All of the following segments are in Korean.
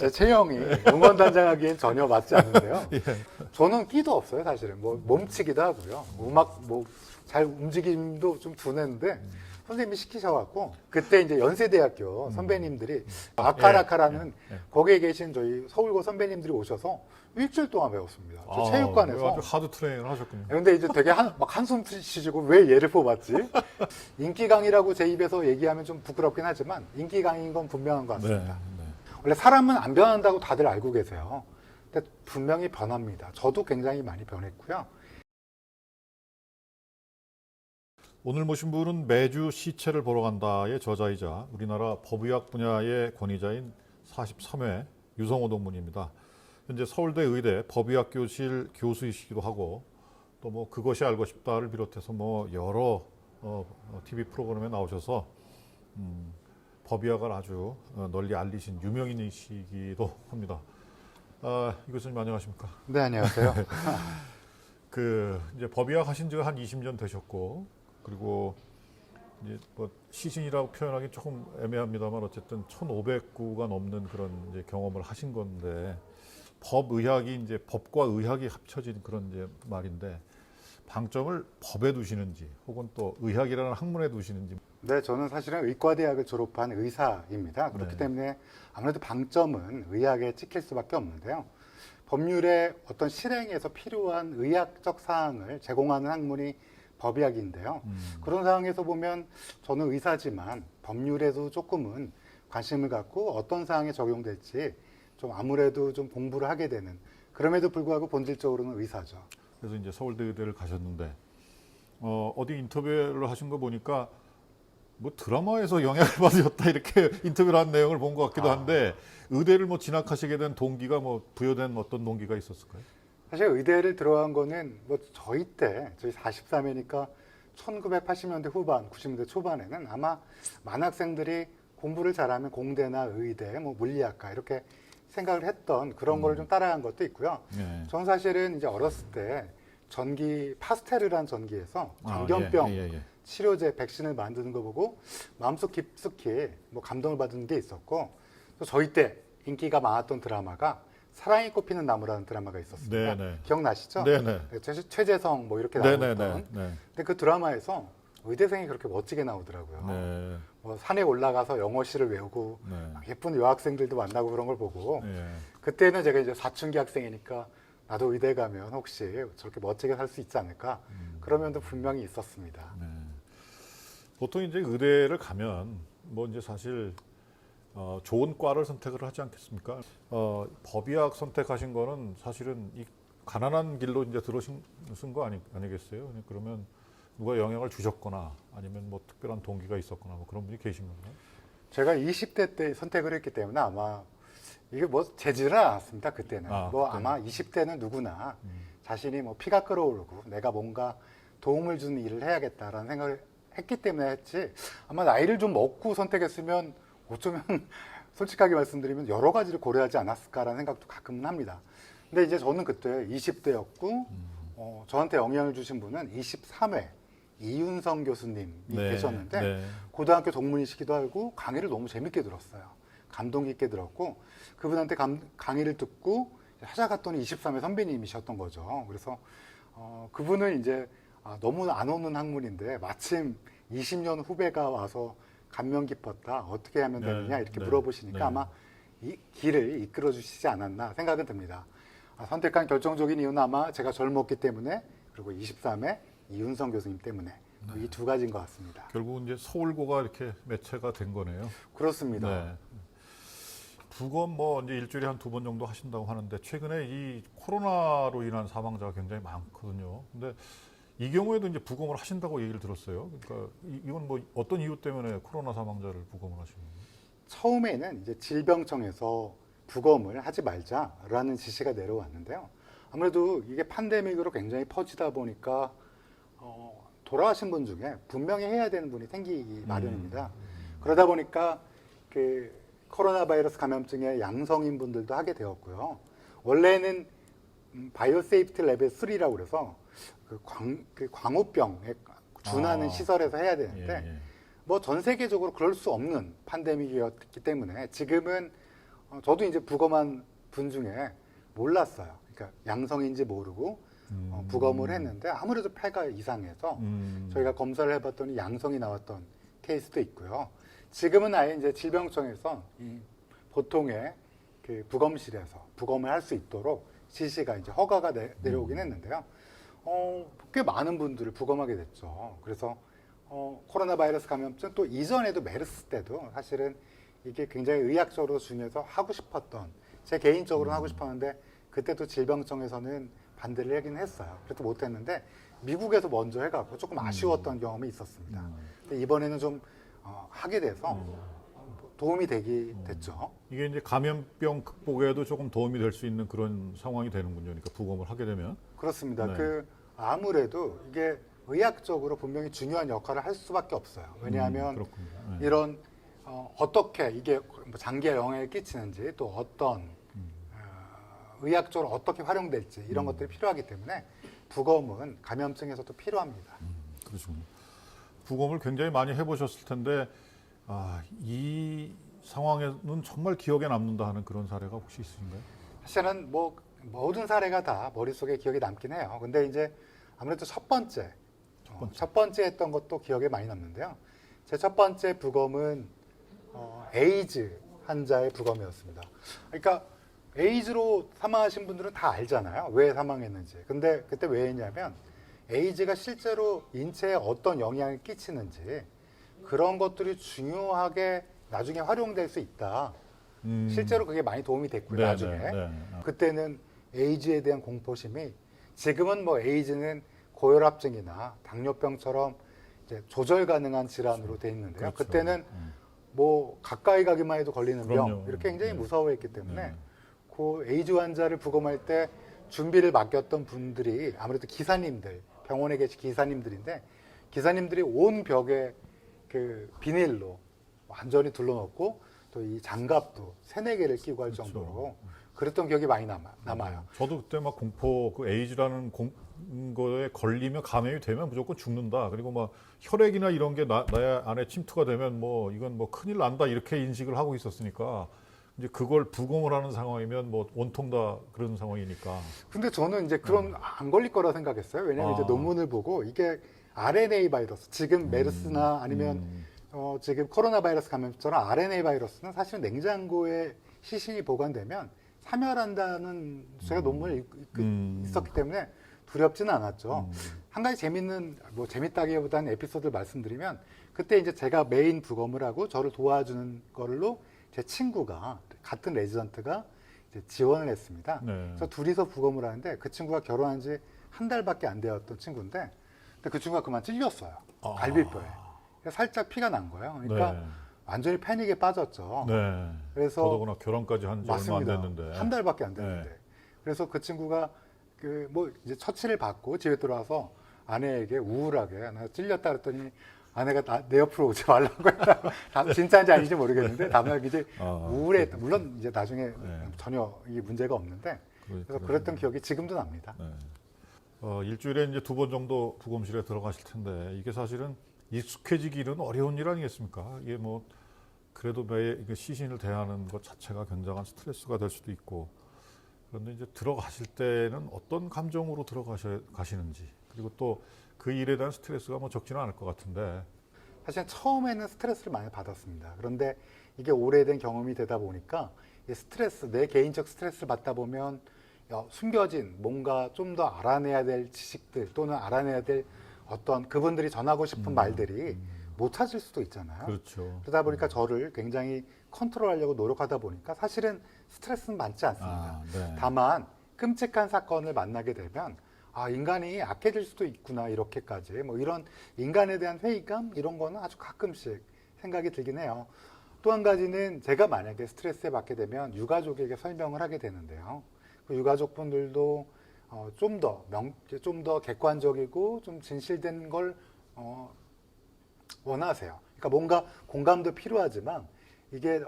제 체형이 응원단장하기엔 전혀 맞지 않는데요. 저는 끼도 없어요, 사실은. 뭐 몸치기도 하고요. 음악 뭐 잘 움직임도 좀 둔했는데 선생님이 시키셔갖고 그때 이제 연세대학교 선배님들이 아카라카라는 거기에 계신 저희 서울고 선배님들이 오셔서 일주일 동안 배웠습니다. 저 체육관에서. 아주 하드 트레이닝을 하셨군요. 근데 이제 되게 막 한숨 쉬시고 왜 얘를 뽑았지? 인기 강의라고 제 입에서 얘기하면 좀 부끄럽긴 하지만 인기 강의인 건 분명한 것 같습니다. 원래 사람은 안 변한다고 다들 알고 계세요. 근데 분명히 변합니다. 저도 굉장히 많이 변했고요. 오늘 모신 분은 매주 시체를 보러 간다의 저자이자 우리나라 법의학 분야의 권위자인 43회 유성호 동문입니다. 현재 서울대 의대 법의학 교실 교수이시기도 하고 또 뭐 그것이 알고 싶다를 비롯해서 뭐 여러 TV 프로그램에 나오셔서 법의학을 아주 널리 알리신 유명인이시기도 합니다. 이 교수님 안녕하십니까? 네, 안녕하세요. 이제 법의학 하신 지가 한 20년 되셨고 그리고 이제 뭐 시신이라고 표현하기 조금 애매합니다만 어쨌든 1,500구가 넘는 그런 이제 경험을 하신 건데 법의학이 이제 법과 의학이 합쳐진 그런 이제 말인데 방점을 법에 두시는지 혹은 또 의학이라는 학문에 두시는지. 네, 저는 사실은 의과대학을 졸업한 의사입니다. 그렇기 때문에 아무래도 방점은 의학에 찍힐 수밖에 없는데요. 법률의 어떤 실행에서 필요한 의학적 사항을 제공하는 학문이 법의학인데요. 그런 상황에서 보면 저는 의사지만 법률에도 조금은 관심을 갖고 어떤 사항에 적용될지 좀 아무래도 좀 공부를 하게 되는, 그럼에도 불구하고 본질적으로는 의사죠. 그래서 이제 서울대 의대를 가셨는데 어디 인터뷰를 하신 거 보니까 뭐 드라마에서 영향을 받으셨다 이렇게 인터뷰를 한 내용을 본 것 같기도 한데 의대를 뭐 진학하시게 된 동기가 뭐 부여된 어떤 동기가 있었을까요? 사실 의대를 들어간 거는 뭐 저희 43회니까 1980년대 후반, 90년대 초반에는 아마 많은 학생들이 공부를 잘하면 공대나 의대, 뭐 물리학과 이렇게 생각을 했던 그런 걸 좀 따라간 것도 있고요. 저는 사실은 이제 어렸을 때 전기 파스텔이라는 전기에서 광견병 치료제, 백신을 만드는 거 보고 마음속 깊숙이 뭐 감동을 받은 게 있었고, 또 저희 때 인기가 많았던 드라마가 사랑이 꽃피는 나무라는 드라마가 있었습니다. 기억나시죠? 최재성 뭐 이렇게 나왔던. 근데 그 드라마에서 의대생이 그렇게 멋지게 나오더라고요. 뭐 산에 올라가서 영어시를 외우고 예쁜 여학생들도 만나고 그런 걸 보고 그때는 제가 이제 사춘기 학생이니까 나도 의대 가면 혹시 저렇게 멋지게 살 수 있지 않을까 그런 면도 분명히 있었습니다. 보통 이제 의대를 가면 뭐 이제 사실 좋은 과를 선택을 하지 않겠습니까? 법의학 선택하신 거는 사실은 이 가난한 길로 이제 들어신 거 아니겠어요? 그러면 누가 영향을 주셨거나 아니면 뭐 특별한 동기가 있었거나 뭐 그런 분이 계신 건가요? 제가 20대 때 선택을 했기 때문에 아마 이게 뭐 재지는 않았습니다. 그때는 아마 20대는 누구나 자신이 뭐 피가 끓어오르고 내가 뭔가 도움을 주는 일을 해야겠다라는 생각을 했기 때문에 했지, 아마 나이를 좀 먹고 선택했으면 어쩌면 솔직하게 말씀드리면 여러 가지를 고려하지 않았을까라는 생각도 가끔은 합니다. 근데 이제 저는 그때 20대였고 저한테 영향을 주신 분은 23회 이윤성 교수님이 계셨는데 고등학교 동문이시기도 하고 강의를 너무 재밌게 들었어요. 감동 깊게 들었고 그분한테 강의를 듣고 찾아갔더니 23회 선배님이셨던 거죠. 그래서 그분은 이제 너무 안 오는 학문인데 마침 20년 후배가 와서 감명 깊었다, 어떻게 하면 되느냐 이렇게 물어보시니까 아마 이 길을 이끌어 주시지 않았나 생각은 듭니다. 선택한 결정적인 이유는 아마 제가 젊었기 때문에, 그리고 23회 이윤성 교수님 때문에 이 두 가지인 것 같습니다. 결국은 이제 서울고가 이렇게 매체가 된 거네요. 그렇습니다. 부검 뭐 이제 일주일에 한 2번 정도 하신다고 하는데 최근에 이 코로나로 인한 사망자가 굉장히 많거든요. 근데 이 경우에도 이제 부검을 하신다고 얘기를 들었어요. 그러니까 이건 뭐 어떤 이유 때문에 코로나 사망자를 부검을 하시는 거예요? 처음에는 이제 질병청에서 부검을 하지 말자라는 지시가 내려왔는데요. 아무래도 이게 팬데믹으로 굉장히 퍼지다 보니까 돌아가신 분 중에 분명히 해야 되는 분이 생기기 마련입니다. 그러다 보니까 그 코로나 바이러스 감염증의 양성인 분들도 하게 되었고요. 원래는 바이오 세이프티 레벨 3라고 그래서 그 광우병에 준하는 시설에서 해야 되는데 뭐 전 세계적으로 그럴 수 없는 팬데믹이었기 때문에 지금은 저도 이제 부검한 분 중에 몰랐어요. 그러니까 양성인지 모르고 부검을 했는데 아무래도 폐가 이상해서 저희가 검사를 해봤더니 양성이 나왔던 케이스도 있고요. 지금은 아예 이제 질병청에서 이 보통의 그 부검실에서 부검을 할 수 있도록 지시가 이제 허가가 내려오긴 했는데요. 꽤 많은 분들을 부검하게 됐죠. 그래서 코로나 바이러스 감염증 또 이전에도 메르스 때도 사실은 이게 굉장히 의학적으로 중요해서 하고 싶었던 제 개인적으로는 하고 싶었는데 그때도 질병청에서는 반대를 하긴 했어요. 그래도 못했는데 미국에서 먼저 해갖고 조금 아쉬웠던 경험이 있었습니다. 근데 이번에는 좀 하게 돼서 도움이 되기 됐죠. 이게 이제 감염병 극복에도 조금 도움이 될 수 있는 그런 상황이 되는군요. 그러니까 부검을 하게 되면. 그렇습니다. 네. 그 아무래도 이게 의학적으로 분명히 중요한 역할을 할 수밖에 없어요. 왜냐하면 그렇군요. 네. 이런 어떻게 이게 뭐 장기에 영향을 끼치는지 또 어떤 의학적으로 어떻게 활용될지 이런 것들이 필요하기 때문에 부검은 감염증에서도 필요합니다. 그러시군요. 부검을 굉장히 많이 해보셨을 텐데 이 상황에는 정말 기억에 남는다 하는 그런 사례가 혹시 있으신가요? 사실은 뭐 모든 사례가 다 머릿속에 기억에 남긴 해요. 근데 이제 아무래도 첫 번째 했던 것도 기억에 많이 남는데요. 제 첫 번째 부검은 에이즈 환자의 부검이었습니다. 그러니까 에이즈로 사망하신 분들은 다 알잖아요. 왜 사망했는지. 근데 그때 왜 했냐면 에이즈가 실제로 인체에 어떤 영향을 끼치는지 그런 것들이 중요하게 나중에 활용될 수 있다. 실제로 그게 많이 도움이 됐고요. 네, 나중에. 네. 그때는 에이즈에 대한 공포심이 지금은 뭐 에이즈는 고혈압증이나 당뇨병처럼 이제 조절 가능한 질환으로 돼 있는데요. 그렇죠. 그때는 뭐 가까이 가기만 해도 걸리는 병 그럼요. 이렇게 굉장히 네. 무서워했기 때문에 네. 그 에이즈 환자를 부검할 때 준비를 맡겼던 분들이 아무래도 기사님들 병원에 계신 기사님들인데 기사님들이 온 벽에 그 비닐로 완전히 둘러놓고 또 이 장갑도 3-4개를 끼고 할 그렇죠. 정도로 그랬던 기억이 많이 남아요. 저도 그때 막 공포, 그 에이즈라는 거에 걸리면 감염이 되면 무조건 죽는다. 그리고 막 혈액이나 이런 게 나의 안에 침투가 되면 뭐 이건 뭐 큰일 난다 이렇게 인식을 하고 있었으니까 이제 그걸 부검을 하는 상황이면 뭐 온통 다 그런 상황이니까. 근데 저는 이제 그런 안 걸릴 거라 생각했어요. 왜냐하면 이제 논문을 보고 이게 RNA 바이러스, 지금 메르스나 아니면 지금 코로나 바이러스 감염처럼 RNA 바이러스는 사실은 냉장고에 시신이 보관되면 사멸한다는 제가 논문을 있었기 때문에 두렵지는 않았죠. 한 가지 재밌는, 뭐 재밌다기보다는 에피소드를 말씀드리면 그때 이제 제가 메인 부검을 하고 저를 도와주는 걸로 제 친구가 같은 레지던트가 이제 지원을 했습니다. 네. 그래서 둘이서 부검을 하는데 그 친구가 결혼한 지 1달밖에 안 되었던 친구인데 근데 그 친구가 그만 찔렸어요. 갈비뼈에. 그래서 살짝 피가 난 거예요. 그러니까 네. 완전히 패닉에 빠졌죠. 네. 그래서 더더구나 결혼까지 한 지 얼마 안 맞습니다. 됐는데. 1달밖에 안 됐는데. 네. 그래서 그 친구가 그 뭐 이제 처치를 받고 집에 들어와서 아내에게 우울하게 나 찔렸다 그랬더니 아내가 내 옆으로 오지 말라고 했다. 진짜인지 아닌지 모르겠는데 다만 이제 우울했다. 물론 이제 나중에 전혀 이게 문제가 없는데 그래서 그랬던 기억이 지금도 납니다. 네. 일주일에 이제 2번 정도 부검실에 들어가실 텐데 이게 사실은 익숙해지기는 어려운 일 아니겠습니까? 이게 뭐 그래도 매일 시신을 대하는 것 자체가 굉장한 스트레스가 될 수도 있고 그런데 이제 들어가실 때는 어떤 감정으로 들어가시는지 그리고 또 그 일에 대한 스트레스가 뭐 적지는 않을 것 같은데 사실 처음에는 스트레스를 많이 받았습니다. 그런데 이게 오래된 경험이 되다 보니까 이 스트레스, 내 개인적 스트레스를 받다 보면 숨겨진 뭔가 좀 더 알아내야 될 지식들 또는 알아내야 될 어떤 그분들이 전하고 싶은 말들이 못 찾을 수도 있잖아요. 그렇죠. 그러다 보니까 저를 굉장히 컨트롤하려고 노력하다 보니까 사실은 스트레스는 많지 않습니다. 네. 다만 끔찍한 사건을 만나게 되면 인간이 악해질 수도 있구나 이렇게까지 뭐 이런 인간에 대한 회의감 이런 거는 아주 가끔씩 생각이 들긴 해요. 또 한 가지는 제가 만약에 스트레스에 받게 되면 유가족에게 설명을 하게 되는데요. 그 유가족분들도 좀 더 객관적이고 좀 진실된 걸 원하세요. 그러니까 뭔가 공감도 필요하지만 이게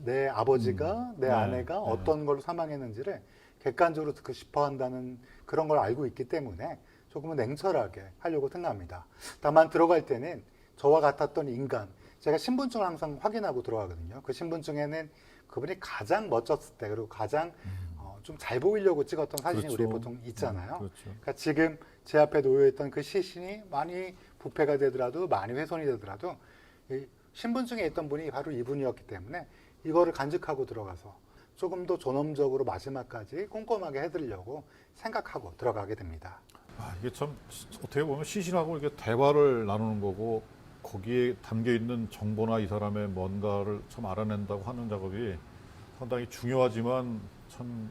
내 아버지가 내 아내가 어떤 걸로 사망했는지를 객관적으로 듣고 싶어 한다는 그런 걸 알고 있기 때문에 조금은 냉철하게 하려고 생각합니다. 다만 들어갈 때는 저와 같았던 인간, 제가 신분증을 항상 확인하고 들어가거든요. 그 신분증에는 그분이 가장 멋졌을 때 그리고 가장 좀 잘 보이려고 찍었던 사진이 그렇죠. 우리 보통 있잖아요. 그렇죠. 그러니까 지금 제 앞에 놓여있던 그 시신이 많이 부패가 되더라도 많이 훼손이 되더라도 이 신분증에 있던 분이 바로 이분이었기 때문에 이거를 간직하고 들어가서 조금 더 존엄적으로 마지막까지 꼼꼼하게 해드리려고 생각하고 들어가게 됩니다. 아, 이게 참 어떻게 보면 시신하고 이렇게 대화를 나누는 거고 거기에 담겨 있는 정보나 이 사람의 뭔가를 참 알아낸다고 하는 작업이 상당히 중요하지만 참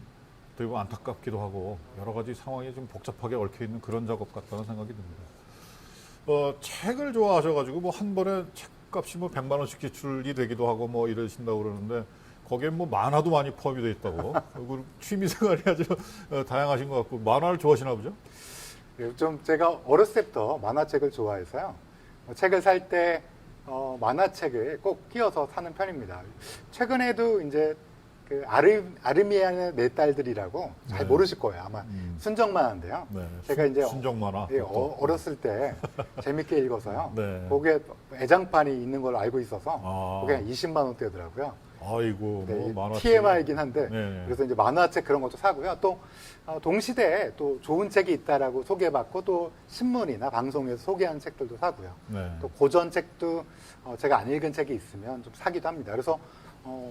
어떻게 보면 안타깝기도 하고 여러 가지 상황이 좀 복잡하게 얽혀 있는 그런 작업 같다는 생각이 듭니다. 책을 좋아하셔가지고 뭐 한 번에 책값이 뭐 100만 원씩 지출이 되기도 하고 뭐 이러신다고 그러는데 거기에 뭐 만화도 많이 포함이 돼 있다고. 그리고 취미 생활이 아주 다양하신 것 같고 만화를 좋아하시나 보죠? 좀 제가 어렸을 때부터 만화책을 좋아해서요. 책을 살 때 만화책을 꼭 끼워서 사는 편입니다. 최근에도 이제 그 아르미안의 네 딸들이라고 잘 네. 모르실 거예요. 아마 순정 만화인데요. 네. 제가 이제 순정 만화. 예, 어렸을 때 재밌게 읽어서요. 네. 거기에 애장판이 있는 걸로 알고 있어서 아. 그게 20만 원대더라고요. 아이고 네, 뭐 만화 TMI이긴 한데 네. 그래서 이제 만화책 그런 것도 사고요. 또 동시대에 또 좋은 책이 있다라고 소개받고 또 신문이나 방송에서 소개한 책들도 사고요. 네. 또 고전 책도 제가 안 읽은 책이 있으면 좀 사기도 합니다. 그래서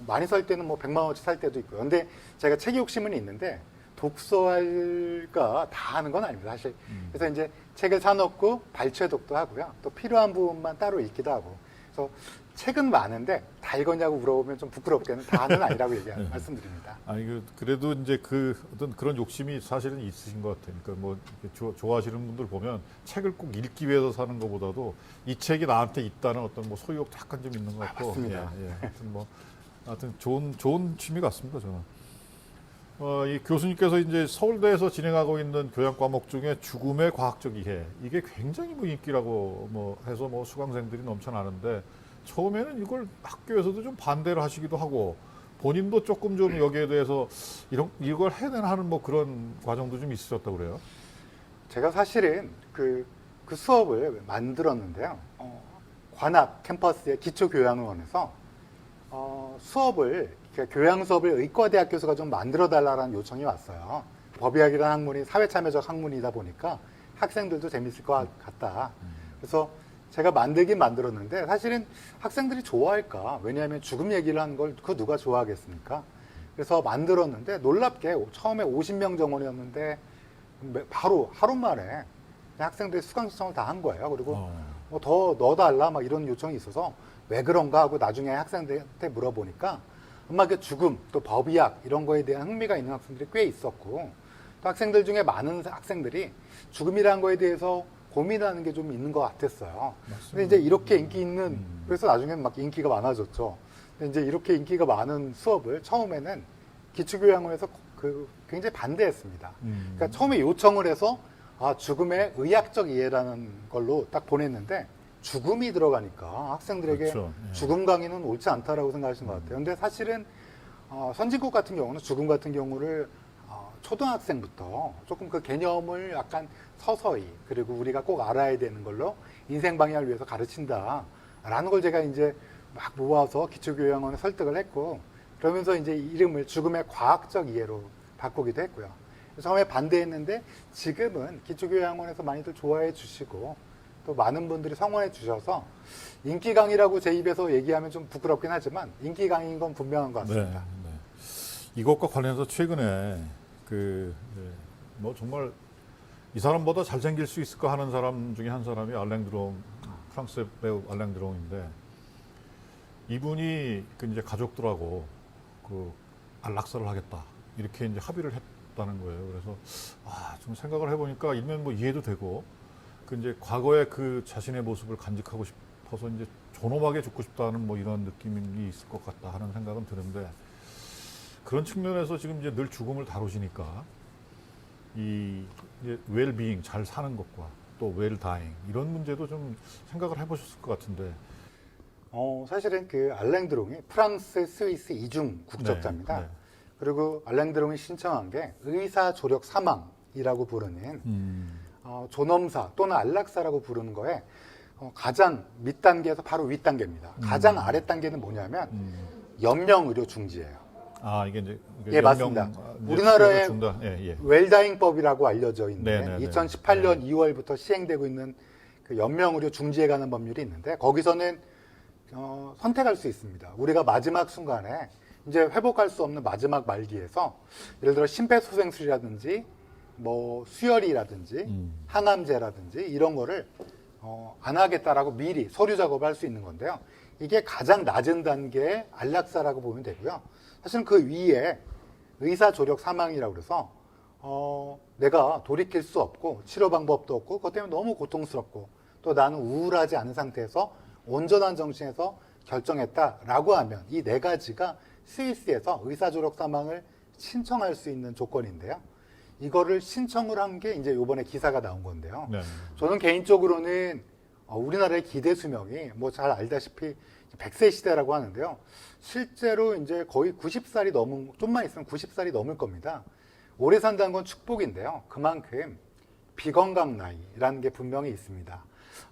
많이 살 때는 뭐 100만 원치 살 때도 있고요. 근데 제가 책 욕심은 있는데 독서가 다 하는 건 아닙니다, 사실. 그래서 이제 책을 사놓고 발췌독도 하고요. 또 필요한 부분만 따로 읽기도 하고. 그래서 책은 많은데 다 읽었냐고 물어보면 좀 부끄럽게는 다는 아니라고 말씀드립니다. 아니 그래도 이제 그 어떤 그런 욕심이 사실은 있으신 것 같아요. 그러니까 뭐 이렇게 좋아하시는 분들 보면 책을 꼭 읽기 위해서 사는 것보다도 이 책이 나한테 있다는 어떤 뭐 소유욕 약간 좀 있는 것 같고. 맞습니다. 예. 하여튼 좋은 취미 같습니다, 저는. 이 교수님께서 이제 서울대에서 진행하고 있는 교양 과목 중에 죽음의 과학적 이해 이게 굉장히 뭐 인기라고 뭐 해서 뭐 수강생들이 넘쳐나는데 처음에는 이걸 학교에서도 좀 반대를 하시기도 하고 본인도 조금 좀 여기에 대해서 이걸 해야 되나 하는 뭐 그런 과정도 좀 있으셨다고 그래요. 제가 사실은 그 수업을 만들었는데요. 관악 캠퍼스의 기초교양원에서 수업을 교양 수업을 의과대학 교수가 좀 만들어 달라는 요청이 왔어요. 법의학이라는 학문이 사회참여적 학문이다 보니까 학생들도 재밌을 것 같다. 그래서 제가 만들긴 만들었는데 사실은 학생들이 좋아할까? 왜냐하면 죽음 얘기를 하는 걸 그 누가 좋아하겠습니까? 그래서 만들었는데 놀랍게 처음에 50명 정원이었는데 바로 하루 만에 학생들이 수강 신청을 다 한 거예요. 그리고 뭐 더 넣어달라 막 이런 요청이 있어서 왜 그런가 하고 나중에 학생들한테 물어보니까 아마 그 죽음 또 법의학 이런 거에 대한 흥미가 있는 학생들이 꽤 있었고 또 학생들 중에 많은 학생들이 죽음이라는 거에 대해서 고민하는 게 좀 있는 것 같았어요. 맞습니다. 근데 이제 이렇게 인기 있는 그래서 나중에는 막 인기가 많아졌죠. 근데 이제 이렇게 인기가 많은 수업을 처음에는 기초교양원에서 굉장히 반대했습니다. 그러니까 처음에 요청을 해서 죽음의 의학적 이해라는 걸로 딱 보냈는데 죽음이 들어가니까 학생들에게 그렇죠. 예. 죽음 강의는 옳지 않다라고 생각하신 것 같아요. 근데 사실은 선진국 같은 경우는 죽음 같은 경우를 초등학생부터 조금 그 개념을 약간 서서히 그리고 우리가 꼭 알아야 되는 걸로 인생 방향을 위해서 가르친다라는 걸 제가 이제 막 모아서 기초교양원에 설득을 했고 그러면서 이제 이름을 죽음의 과학적 이해로 바꾸기도 했고요. 처음에 반대했는데 지금은 기초교양원에서 많이들 좋아해 주시고 또 많은 분들이 성원해 주셔서 인기 강의라고 제 입에서 얘기하면 좀 부끄럽긴 하지만 인기 강의인 건 분명한 것 같습니다. 네. 이것과 관련해서 최근에 뭐 정말 이 사람보다 잘생길 수 있을까 하는 사람 중에 한 사람이 알랭 드롱, 프랑스 배우 알랭 드롱인데 이분이 그 이제 가족들하고 그 안락사를 하겠다 이렇게 이제 합의를 했다는 거예요. 그래서 좀 생각을 해보니까 일면 뭐 이해도 되고 그 이제 과거의 그 자신의 모습을 간직하고 싶어서 이제 존엄하게 죽고 싶다는 뭐 이런 느낌이 있을 것 같다 하는 생각은 드는데 그런 측면에서 지금 이제 늘 죽음을 다루시니까 이 웰비잉 잘 사는 것과 또 웰다잉 이런 문제도 좀 생각을 해보셨을 것 같은데. 사실은 그 알랭 드롱이 프랑스, 스위스 이중 국적자입니다. 네. 그리고 알랭 드롱이 신청한 게 의사 조력 사망이라고 부르는 존엄사 또는 안락사라고 부르는 거에 가장 밑단계에서 바로 윗단계입니다. 가장 아랫단계는 뭐냐면 연명 의료 중지예요. 아 이게 이제 예, 맞습니다. 이제 우리나라의 준다. 예, 예. 웰다잉법이라고 알려져 있는 네네네. 2018년 2월부터 시행되고 있는 그 연명 의료 중지에 관한 법률이 있는데 거기서는 선택할 수 있습니다. 우리가 마지막 순간에 이제 회복할 수 없는 마지막 말기에서 예를 들어 심폐소생술이라든지 뭐 수혈이라든지 항암제라든지 이런 거를 안 하겠다라고 미리 서류 작업을 할 수 있는 건데요. 이게 가장 낮은 단계의 안락사라고 보면 되고요. 사실은 그 위에 의사 조력 사망이라고 그래서 내가 돌이킬 수 없고 치료 방법도 없고 그것 때문에 너무 고통스럽고 또 나는 우울하지 않은 상태에서 온전한 정신에서 결정했다라고 하면 이 네 가지가 스위스에서 의사 조력 사망을 신청할 수 있는 조건인데요. 이거를 신청을 한 게 이제 이번에 기사가 나온 건데요. 네. 저는 개인적으로는 우리나라의 기대 수명이 뭐 잘 알다시피 100세 시대라고 하는데요. 실제로 이제 거의 90살이 넘은, 좀만 있으면 90살이 넘을 겁니다. 오래 산다는 건 축복인데요. 그만큼 비건강 나이라는 게 분명히 있습니다.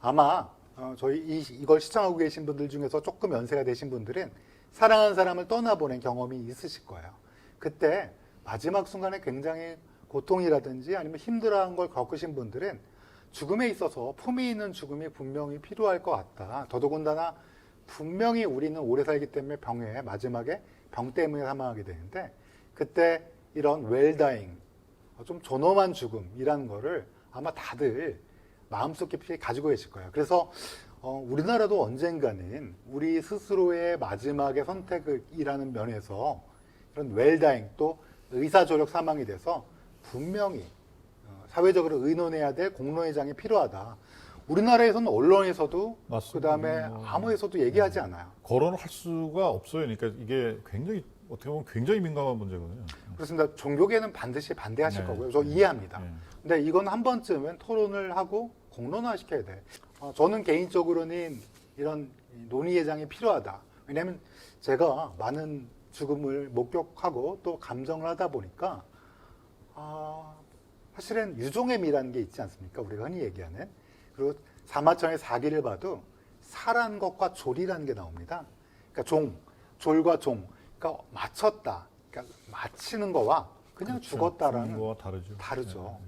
아마 저희 이걸 시청하고 계신 분들 중에서 조금 연세가 되신 분들은 사랑하는 사람을 떠나보낸 경험이 있으실 거예요. 그때 마지막 순간에 굉장히 고통이라든지 아니면 힘들어한 걸 겪으신 분들은 죽음에 있어서 품위 있는 죽음이 분명히 필요할 것 같다. 더더군다나 분명히 우리는 오래 살기 때문에 병에 마지막에 병 때문에 사망하게 되는데 그때 이런 웰다잉, 좀 존엄한 죽음이라는 거를 아마 다들 마음속 깊이 가지고 계실 거예요. 그래서 우리나라도 언젠가는 우리 스스로의 마지막의 선택이라는 면에서 이런 웰다잉 또 의사조력 사망이 돼서 분명히 사회적으로 의논해야 될 공론회장이 필요하다. 우리나라에서는 언론에서도 맞습니다. 그다음에 암호에서도 얘기하지 않아요. 거론을 할 수가 없어요. 그러니까 이게 굉장히 어떻게 보면 굉장히 민감한 문제거든요. 그렇습니다. 종교계는 반드시 반대하실 네. 거고요. 저 이해합니다. 네. 근데 이건 한 번쯤은 토론을 하고 공론화시켜야 돼. 저는 개인적으로는 이런 논의회장이 필요하다. 왜냐하면 제가 많은 죽음을 목격하고 또 감정을 하다 보니까 사실은 유종애미라는 게 있지 않습니까? 우리가 흔히 얘기하는. 그리고 사마천의 사기를 봐도 살한 것과 졸이라는 게 나옵니다. 그러니까 졸과 종. 그러니까 맞췄다. 그러니까 마치는 거와 그냥 그렇죠. 죽었다라는 거와 다르죠. 다르죠. 네.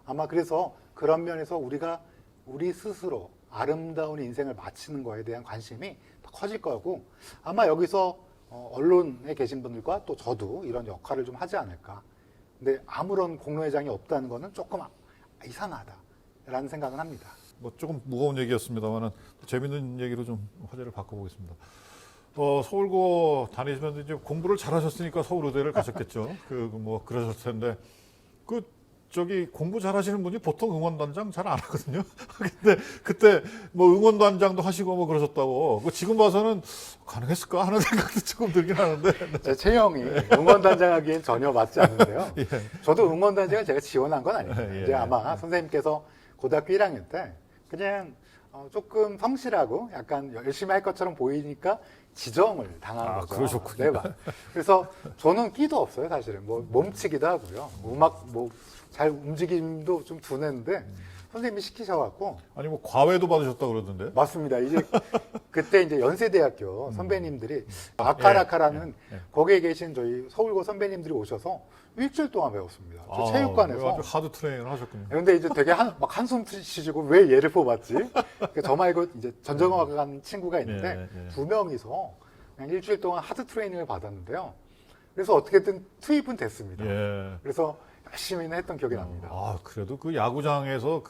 아마 그래서 그런 면에서 우리가 우리 스스로 아름다운 인생을 마치는 거에 대한 관심이 더 커질 거고 아마 여기서 언론에 계신 분들과 또 저도 이런 역할을 좀 하지 않을까. 근데 아무런 공로회장이 없다는 거는 조금 이상하다라는 생각은 합니다. 뭐 조금 무거운 얘기였습니다만은 재밌는 얘기로 좀 화제를 바꿔보겠습니다. 서울고 다니시면서 이제 공부를 잘하셨으니까 서울의대를 가셨겠죠. 뭐 그러셨을 텐데 저기 공부 잘하시는 분이 보통 응원단장 잘 안 하거든요. 근데 그때 뭐 응원단장도 하시고 뭐 그러셨다고. 지금 봐서는 가능했을까 하는 생각도 조금 들긴 하는데. 제 체형이 응원단장하기엔 전혀 맞지 않는데요. 예. 저도 응원단장을 제가 지원한 건 아닙니다. 예. 이제 아마 선생님께서 고등학교 1학년 때 그냥 조금 성실하고 약간 열심히 할 것처럼 보이니까 지정을 당한 거죠. 그러셨군요. 네, 그래서 저는 끼도 없어요, 사실은. 뭐 몸치기도 하고요. 음악 잘 움직임도 좀 둔했는데 선생님이 시키셔갖고. 아니 뭐 과외도 받으셨다 그러던데. 맞습니다. 이제 그때 이제 연세대학교 선배님들이 아카라카라는 거기에 계신 저희 서울고 선배님들이 오셔서 일주일 동안 배웠습니다. 저 체육관에서. 아주 하드 트레이닝을 하셨군요. 근데 이제 되게 막 한숨 쉬시고 왜 얘를 뽑았지? 저 말고 이제 전정학과 간 친구가 있는데 두 명이서 그냥 일주일 동안 하드 트레이닝을 받았는데요. 그래서 어떻게든 투입은 됐습니다. 예. 그래서 열심히는 했던 기억이 납니다. 그래도 그 야구장에서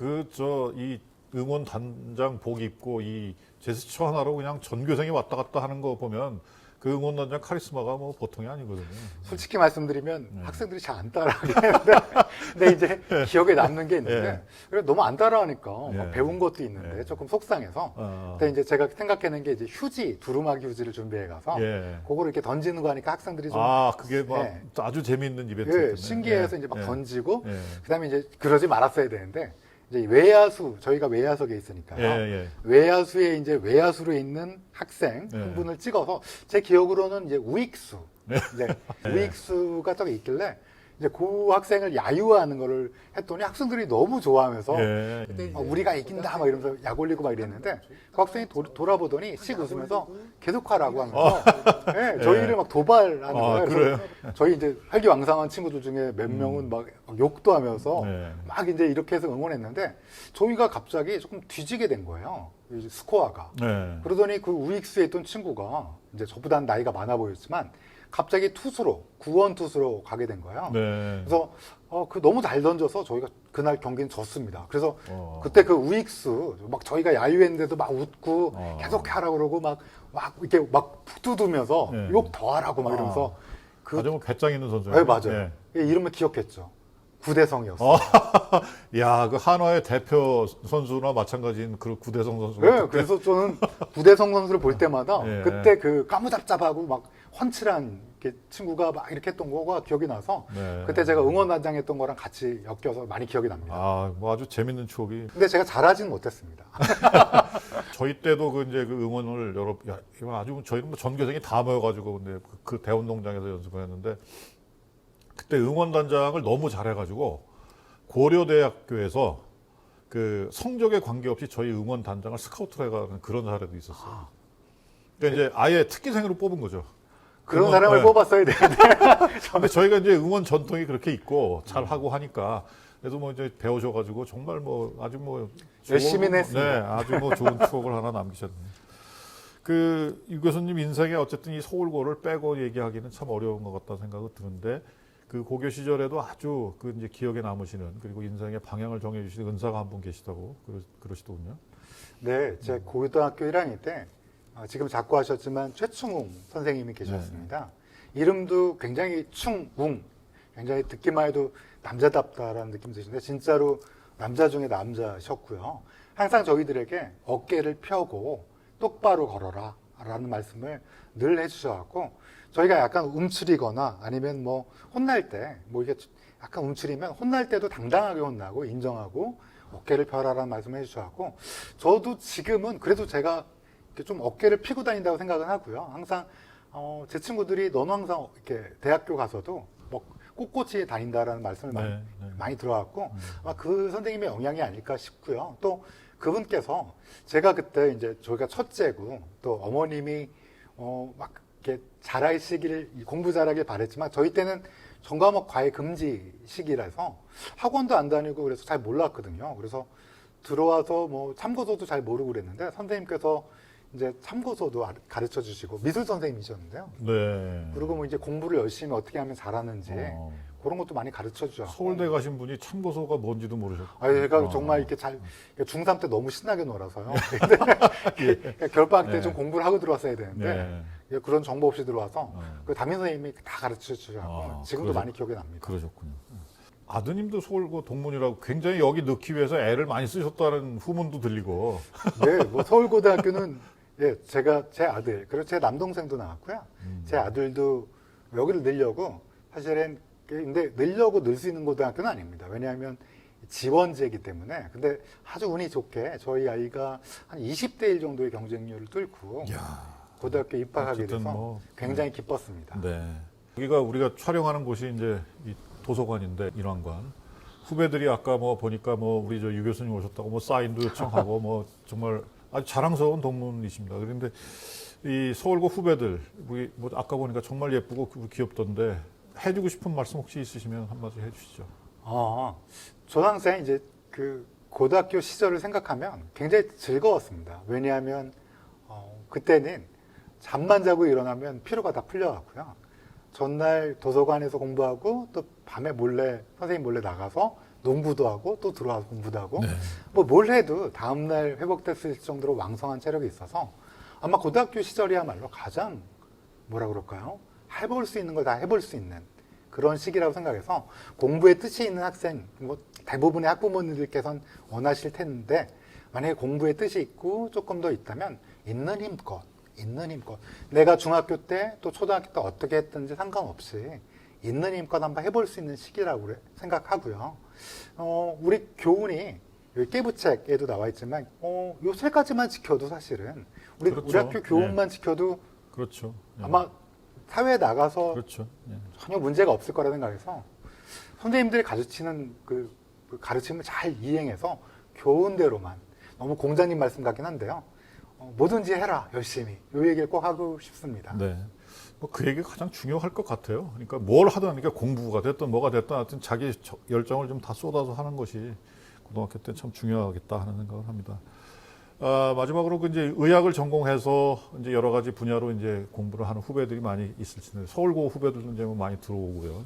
이 응원 단장 복 입고 이 제스처 하나로 그냥 전교생이 왔다 갔다 하는 거 보면 그 응원 단장 카리스마가 뭐 보통이 아니거든요. 솔직히 말씀드리면 학생들이 잘 안 따라하긴 하는데 근데 이제 기억에 남는 게 있는데 그래 너무 안 따라하니까 막 배운 것도 있는데 조금 속상해서 근데 이제 제가 생각해낸 게 이제 휴지 두루마기 휴지를 준비해 가서 그거를 이렇게 던지는 거 하니까 학생들이 좀 그게 막 아주 재미있는 이벤트 신기해서 이제 막 던지고 그다음에 이제 그러지 말았어야 되는데 이제 외야수 저희가 외야석에 있으니까요. 외야수에 이제 외야수로 있는 학생 한 분을 찍어서 제 기억으로는 이제 우익수 이제 우익수가 저기 있길래 이제 그 학생을 야유하는 거를 했더니 학생들이 너무 좋아하면서 예. 우리가 이긴다 막 이러면서 약 올리고 막 이랬는데 그 학생이 돌아보더니 씩 웃으면서 계속하라고 하면서 예, 저희를 막 도발하는 거예요. 그래요? 저희 이제 활기왕성한 친구들 중에 몇 명은 막 욕도 하면서 네. 막 이제 이렇게 해서 응원했는데 저희가 갑자기 조금 뒤지게 된 거예요. 이 스코어가. 네. 그러더니 그 우익수에 있던 친구가 이제 저보다 나이가 많아 보였지만 갑자기 투수로 구원 투수로 가게 된 거예요. 네. 그래서 그 너무 잘 던져서 저희가 그날 경기는 졌습니다. 그래서 어. 그때 그 우익수 막 저희가 야유했는데도 막 웃고 어. 계속 하라고 그러고 막 이렇게 막 푸두두면서 네. 욕 더 하라고 막 이러면서 아주 뭐 배짱 있는 선수예요. 네, 맞아요. 이름을 기억했죠. 구대성이었어요. 야, 그 한화의 대표 선수나 마찬가지인 그 구대성 선수가. 네, 그래서 저는 구대성 선수를 볼 때마다 예. 그때 그 까무잡잡하고 막 훤칠한 이렇게 친구가 막 이렇게 했던 거가 기억이 나서 네. 그때 제가 응원단장 했던 거랑 같이 엮여서 많이 기억이 납니다. 아, 뭐 아주 재밌는 추억이. 근데 제가 잘하지는 못했습니다. 저희 때도 그 이제 그 응원을 야, 이거 아주 저희는 뭐 전교생이 다 모여가지고 근데 그 대운동장에서 연습을 했는데 그때 응원단장을 너무 잘해가지고 고려대학교에서 그 성적에 관계없이 저희 응원단장을 스카우트로 해가는 그런 사례도 있었어요. 그러니까 이제 아예 특기생으로 뽑은 거죠. 그런 응원, 사람을 네. 뽑았어야 되는데. 근데 저희가 이제 응원 전통이 그렇게 있고 잘 하고 하니까 그래도 뭐 이제 배우셔가지고 정말 뭐 아주 뭐 열심히는 했습니다. 네, 아주 뭐 좋은 추억을 하나 남기셨네요. 그 유 교수님 인생에 어쨌든 이 서울고를 빼고 얘기하기는 참 어려운 것 같다 생각이 드는데 그 고교 시절에도 아주 그 이제 기억에 남으시는 그리고 인생의 방향을 정해주시는 은사가 한 분 계시다고 그러시더군요. 네, 제 고등학교 1학년 때 지금 작고하셨지만 최충웅 선생님이 계셨습니다. 이름도 굉장히 충웅, 굉장히 듣기만 해도 남자답다라는 느낌이 드시는데 진짜로 남자 중에 남자셨고요. 항상 저희들에게 어깨를 펴고 똑바로 걸어라 라는 말씀을 늘 해주셔갖고 저희가 약간 움츠리거나 아니면 뭐 혼날 때 뭐 이게 약간 움츠리면 혼날 때도 당당하게 혼나고 인정하고 어깨를 펴라라는 말씀을 해주셔갖고 저도 지금은 그래도 제가 이렇게 좀 어깨를 피고 다닌다고 생각은 하고요. 항상 제 친구들이 너는 항상 이렇게 대학교 가서도 뭐 꼿꼿이 다닌다라는 말씀을 많이 들어왔고 아마 그 선생님의 영향이 아닐까 싶고요. 또 그분께서 제가 그때 이제 저희가 첫째고 또 어머님이 막 이렇게 잘하시길 공부 잘하길 바랬지만 저희 때는 전과목 과외 금지 시기라서 학원도 안 다니고 그래서 잘 몰랐거든요. 그래서 들어와서 뭐 참고서도 잘 모르고 그랬는데 선생님께서 이제 참고서도 가르쳐 주시고 미술 선생님이셨는데요. 네. 그리고 뭐 이제 공부를 열심히 어떻게 하면 잘하는지 그런 것도 많이 가르쳐 주셨고. 서울대 가신 분이 참고서가 뭔지도 모르셨고. 제가 정말 이렇게 중3 때 너무 신나게 놀아서요. 근데 겨울방학 때 좀 공부를 하고 들어왔어야 되는데 그런 정보 없이 들어와서 그 담임 선생님이 다 가르쳐 주셔서 지금도 많이 기억이 납니다. 그러셨군요. 아드님도 서울고 동문이라고 굉장히 여기 넣기 위해서 애를 많이 쓰셨다는 후문도 들리고. 네, 뭐 서울고등학교는 제가 제 아들 그리고 제 남동생도 나왔고요. 제 아들도 여기를 넣으려고 사실은 근데 넣으려고 넣을 수 있는 고등학교는 아닙니다. 왜냐하면 지원제이기 때문에. 근데 아주 운이 좋게 저희 아이가 한 20대 1 정도의 경쟁률을 뚫고 고등학교 입학하게 돼서 뭐, 굉장히 기뻤습니다. 네. 여기가 우리가 촬영하는 곳이 이제 이 도서관인데 인왕관. 후배들이 아까 뭐 보니까 뭐 우리 저 유 교수님 오셨다고 뭐 사인도 요청하고 뭐 정말 아주 자랑스러운 동문이십니다. 그런데 이 서울고 후배들 뭐 아까 보니까 정말 예쁘고 귀엽던데 해주고 싶은 말씀 혹시 있으시면 한마디 해주시죠. 저는 항상 이제 그 고등학교 시절을 생각하면 굉장히 즐거웠습니다. 왜냐하면 그때는 잠만 자고 일어나면 피로가 다 풀려갔고요. 전날 도서관에서 공부하고 또 밤에 몰래 선생님 몰래 나가서 농구도 하고 또 들어와서 공부도 하고 뭐 뭘 해도 다음날 회복됐을 정도로 왕성한 체력이 있어서 아마 고등학교 시절이야말로 가장 뭐라 그럴까요? 해볼 수 있는 걸 다 해볼 수 있는 그런 시기라고 생각해서 공부에 뜻이 있는 학생, 뭐 대부분의 학부모님들께서는 원하실 텐데 만약에 공부에 뜻이 있고 조금 더 있다면 있는 힘껏 내가 중학교 때 또 초등학교 때 어떻게 했든지 상관없이 있는 힘껏 한번 해볼 수 있는 시기라고 생각하고요. 우리 교훈이 여기 깨부책에도 나와 있지만 요 세 가지만 지켜도 사실은 우리 학교 교훈만 지켜도 그렇죠. 아마 사회에 나가서 그렇죠. 전혀 문제가 없을 거라 생각해서 선생님들이 가르치는 그 가르침을 잘 이행해서 교훈대로만, 너무 공자님 말씀 같긴 한데요. 뭐든지 해라 열심히, 이 얘기를 꼭 하고 싶습니다. 네. 뭐 그 얘기가 가장 중요할 것 같아요. 그러니까 뭘 하든, 그러니까 공부가 됐든 뭐가 됐든 하여튼 자기 열정을 좀 다 쏟아서 하는 것이 고등학교 때 참 중요하겠다 하는 생각을 합니다. 마지막으로 그 이제 의학을 전공해서 이제 여러 가지 분야로 이제 공부를 하는 후배들이 많이 있을 텐데, 서울고 후배들도 이제 뭐 많이 들어오고요.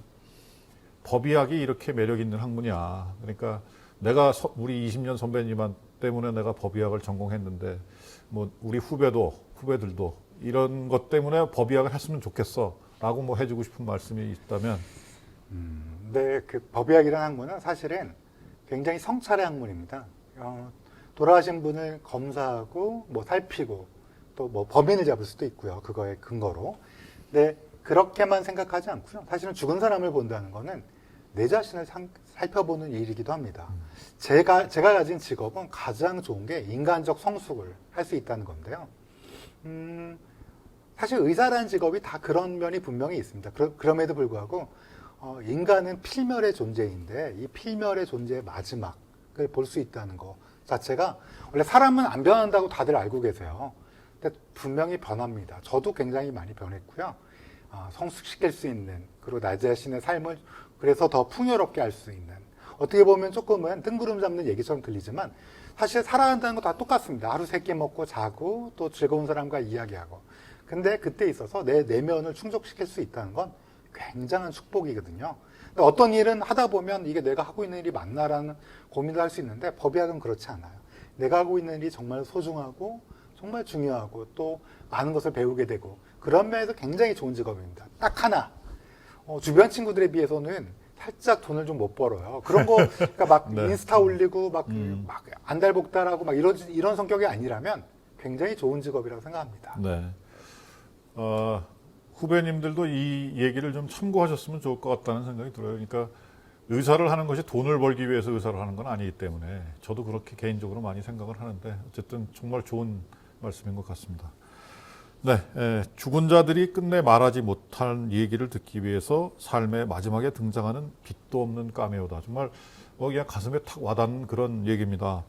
법의학이 이렇게 매력 있는 학문이야. 그러니까 내가 우리 20년 선배님 때문에 내가 법의학을 전공했는데, 뭐 우리 후배들도 이런 것 때문에 법의학을 했으면 좋겠어라고 뭐 해주고 싶은 말씀이 있다면. 네, 그 법의학이라는 학문은 사실은 굉장히 성찰의 학문입니다. 돌아가신 분을 검사하고 뭐 살피고 또 뭐 범인을 잡을 수도 있고요. 그거에 근거로. 근데 그렇게만 생각하지 않고요. 사실은 죽은 사람을 본다는 거는 내 자신을 살펴보는 일이기도 합니다. 제가 가진 직업은 가장 좋은 게 인간적 성숙을 할 수 있다는 건데요. 사실 의사라는 직업이 다 그런 면이 분명히 있습니다. 그럼에도 불구하고 인간은 필멸의 존재인데 이 필멸의 존재의 마지막을 볼 수 있다는 것 자체가, 원래 사람은 안 변한다고 다들 알고 계세요. 근데 분명히 변합니다. 저도 굉장히 많이 변했고요. 성숙시킬 수 있는, 그리고 나 자신의 삶을 그래서 더 풍요롭게 할 수 있는, 어떻게 보면 조금은 뜬구름 잡는 얘기처럼 들리지만 사실 살아간다는 거 다 똑같습니다. 하루 3끼 먹고 자고 또 즐거운 사람과 이야기하고. 근데 그때 있어서 내 내면을 충족시킬 수 있다는 건 굉장한 축복이거든요. 근데 어떤 일은 하다 보면 이게 내가 하고 있는 일이 맞나라는 고민을 할 수 있는데, 법의학은 그렇지 않아요. 내가 하고 있는 일이 정말 소중하고 정말 중요하고 또 많은 것을 배우게 되고, 그런 면에서 굉장히 좋은 직업입니다. 딱 하나, 주변 친구들에 비해서는 살짝 돈을 좀 못 벌어요. 그런 거, 그러니까 막 네. 인스타 올리고 막 안달복달하고 막 이런 성격이 아니라면 굉장히 좋은 직업이라고 생각합니다. 네. 후배님들도 이 얘기를 좀 참고하셨으면 좋을 것 같다는 생각이 들어요. 그러니까 의사를 하는 것이 돈을 벌기 위해서 의사를 하는 건 아니기 때문에 저도 그렇게 개인적으로 많이 생각을 하는데, 어쨌든 정말 좋은 말씀인 것 같습니다. 네, 죽은 자들이 끝내 말하지 못한 얘기를 듣기 위해서 삶의 마지막에 등장하는 빛도 없는 까메오다. 정말 그냥 가슴에 탁 와닿는 그런 얘기입니다.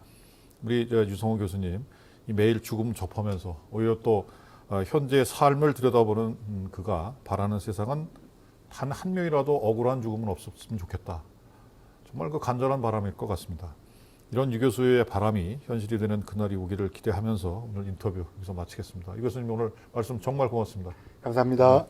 우리 유성호 교수님, 이 매일 죽음 접하면서 오히려 또 현재의 삶을 들여다보는 그가 바라는 세상은 단 한 명이라도 억울한 죽음은 없었으면 좋겠다. 정말 그 간절한 바람일 것 같습니다. 이런 유 교수의 바람이 현실이 되는 그날이 오기를 기대하면서 오늘 인터뷰 여기서 마치겠습니다. 유 교수님, 오늘 말씀 정말 고맙습니다. 감사합니다.